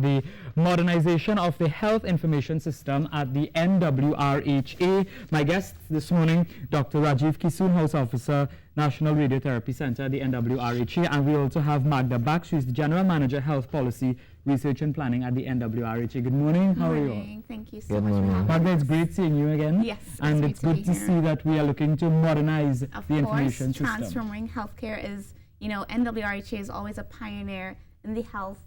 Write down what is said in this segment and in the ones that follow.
The modernization of the health information system at the NWRHA. My guest this morning, Dr. Rajiv Kisoon, House Officer, National Radiotherapy Center at the NWRHA, and we also have Magda Bach. She's the General Manager, Health Policy, Research and Planning at the NWRHA. Good morning. How are you all? Thank you so much for having me. Magda, it's great seeing you again. Yes, and it's good to see that we are looking to modernize the information system. Transforming healthcare is, NWRHA is always a pioneer in the health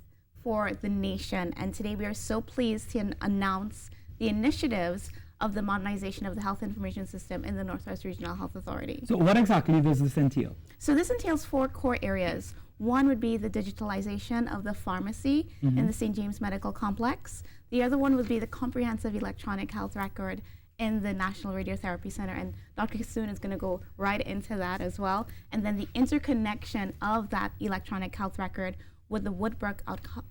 for the nation, and today we are so pleased to announce the initiatives of the modernization of the health information system in the Northwest Regional Health Authority. So what exactly does this entail? So this entails 4 core areas. One would be the digitalization of the pharmacy in the St. James Medical Complex. The other one would be the comprehensive electronic health record in the National Radiotherapy Center, and Dr. Kisoon is going to go right into that as well. And then the interconnection of that electronic health record with the Woodbrook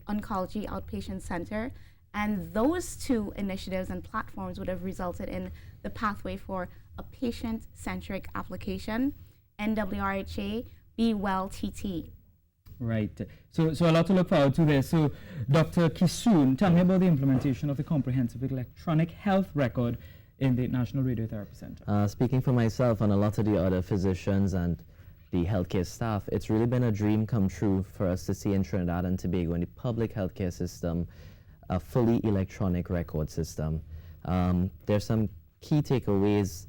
Oncology Outpatient Center. And those 2 initiatives and platforms would have resulted in the pathway for a patient-centric application, NWRHA Be Well TT. Right. So a lot to look forward to there. So Dr. Kisoon, tell me about the implementation of the comprehensive electronic health record in the National Radiotherapy Center. Speaking for myself and a lot of the other physicians and the healthcare staff, it's really been a dream come true for us to see in Trinidad and Tobago in the public healthcare system a fully electronic record system. There's some key takeaways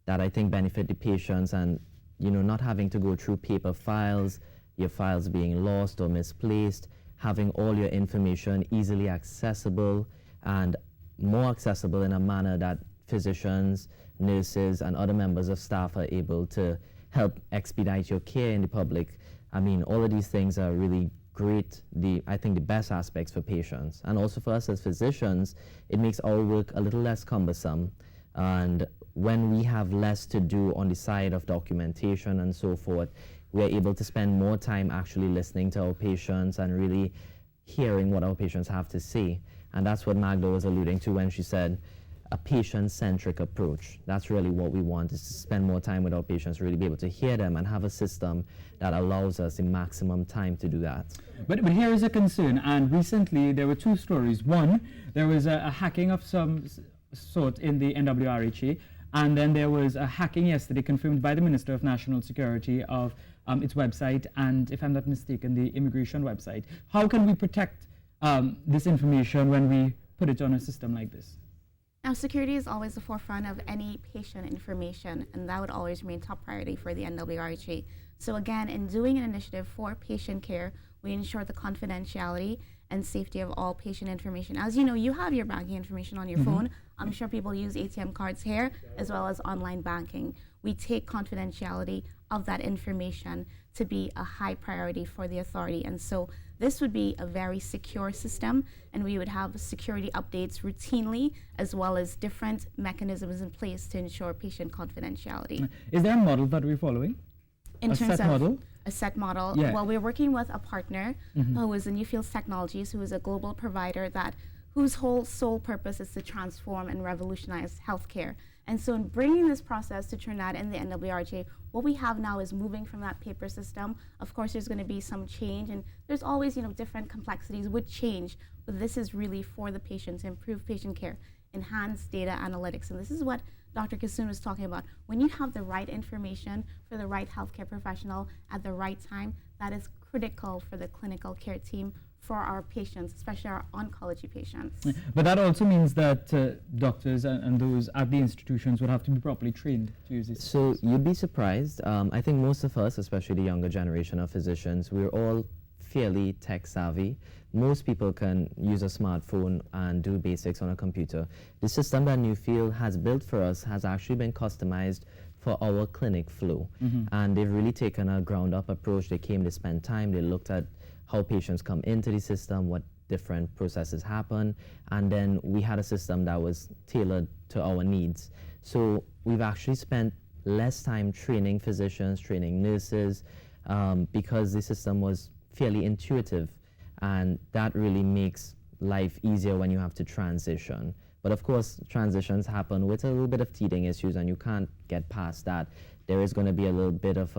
that I think benefit the patients, and not having to go through paper files, your files being lost or misplaced, having all your information easily accessible and more accessible in a manner that physicians, nurses, and other members of staff are able to help expedite your care in the public. I mean, all of these things are really great, I think the best aspects for patients. And also for us as physicians, it makes our work a little less cumbersome. And when we have less to do on the side of documentation and so forth, we're able to spend more time actually listening to our patients and really hearing what our patients have to say. And that's what Magda was alluding to when she said, a patient-centric approach. That's really what we want, is to spend more time with our patients, really be able to hear them and have a system that allows us the maximum time to do that. But here is a concern, and recently there were 2 stories. One, there was a hacking of some sort in the NWRHA, and then there was a hacking yesterday confirmed by the Minister of National Security of its website, and if I'm not mistaken, the immigration website. How can we protect this information when we put it on a system like this? Now, security is always the forefront of any patient information, and that would always remain top priority for the NWRHA. So again, in doing an initiative for patient care, we ensure the confidentiality and safety of all patient information. As you know, you have your banking information on your phone. I'm sure people use ATM cards here, as well as online banking. We take confidentiality of that information to be a high priority for the authority. And so this would be a very secure system, and we would have security updates routinely, as well as different mechanisms in place to ensure patient confidentiality. Is there a model that we're following? In terms set of model? A set model? Yeah. Well, we're working with a partner who is Newfields Technologies, who is a global provider whose whole sole purpose is to transform and revolutionize healthcare. And so in bringing this process to Trinidad and the NWRHA, what we have now is moving from that paper system. Of course, there's going to be some change, and there's always, different complexities with change, but this is really for the patient, to improve patient care, enhance data analytics. And this is what Dr. Kisoon was talking about. When you have the right information for the right healthcare professional at the right time, that is critical for the clinical care team, for our patients, especially our oncology patients. But that also means that doctors and those at the institutions would have to be properly trained to use this. So you'd be surprised. I think most of us, especially the younger generation of physicians, we're all fairly tech savvy. Most people can use a smartphone and do basics on a computer. The system that Newfield has built for us has actually been customized for our clinic flow. And they've really taken a ground-up approach. They came to spend time, they looked at how patients come into the system, what different processes happen, and then we had a system that was tailored to our needs. So we've actually spent less time training physicians, training nurses, because the system was fairly intuitive, and that really makes life easier when you have to transition. But of course, transitions happen with a little bit of teething issues, and you can't get past that. there is going to be a little bit of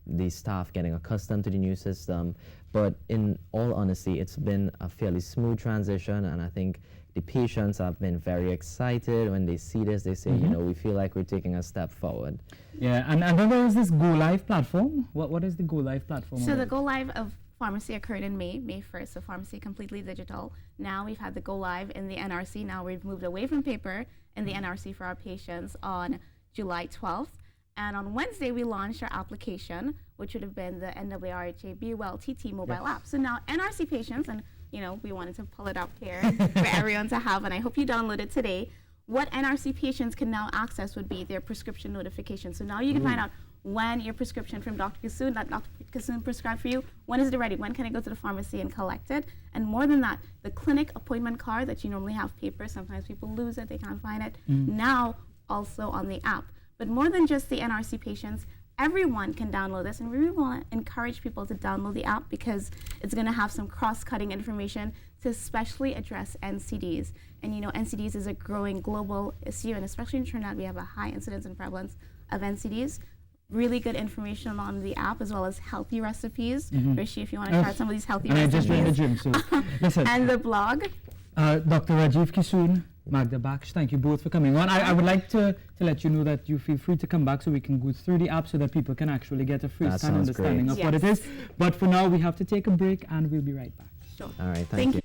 the staff getting accustomed to the new system. But in all honesty, it's been a fairly smooth transition, and I think the patients have been very excited when they see this. They say, you know, we feel like we're taking a step forward. Yeah, and then there is this Go Live platform. What is the Go Live platform? So the Go Live of Pharmacy occurred in May 1st, so Pharmacy completely digital. Now we've had the Go Live in the NRC. Now we've moved away from paper in the NRC for our patients on July 12th. And on Wednesday, we launched our application, which would have been the NWRHA Be Well TT mobile app. So now NRC patients, and you know, we wanted to pull it up here for everyone to have, and I hope you download it today. What NRC patients can now access would be their prescription notification. So now you can find out when your prescription from Dr. Kassoon, that Dr. Kassoon prescribed for you, when is it ready? When can I go to the pharmacy and collect it? And more than that, the clinic appointment card that you normally have paper, sometimes people lose it, they can't find it, now also on the app. But more than just the NRC patients, everyone can download this, and we really want to encourage people to download the app because it's going to have some cross-cutting information to especially address NCDs. And you know, NCDs is a growing global issue, and especially in Trinidad, we have a high incidence and prevalence of NCDs. Really good information on the app, as well as healthy recipes. Rishi, if you want to try some of these healthy recipes. I just joined the gym, so listen. And the blog. Dr. Rajiv Kassoon, Magda Baksh, thank you both for coming on. I would like to let you know that you feel free to come back so we can go through the app so that people can actually get a first-hand understanding of what it is. But for now, we have to take a break, and we'll be right back. Sure. All right, thank you.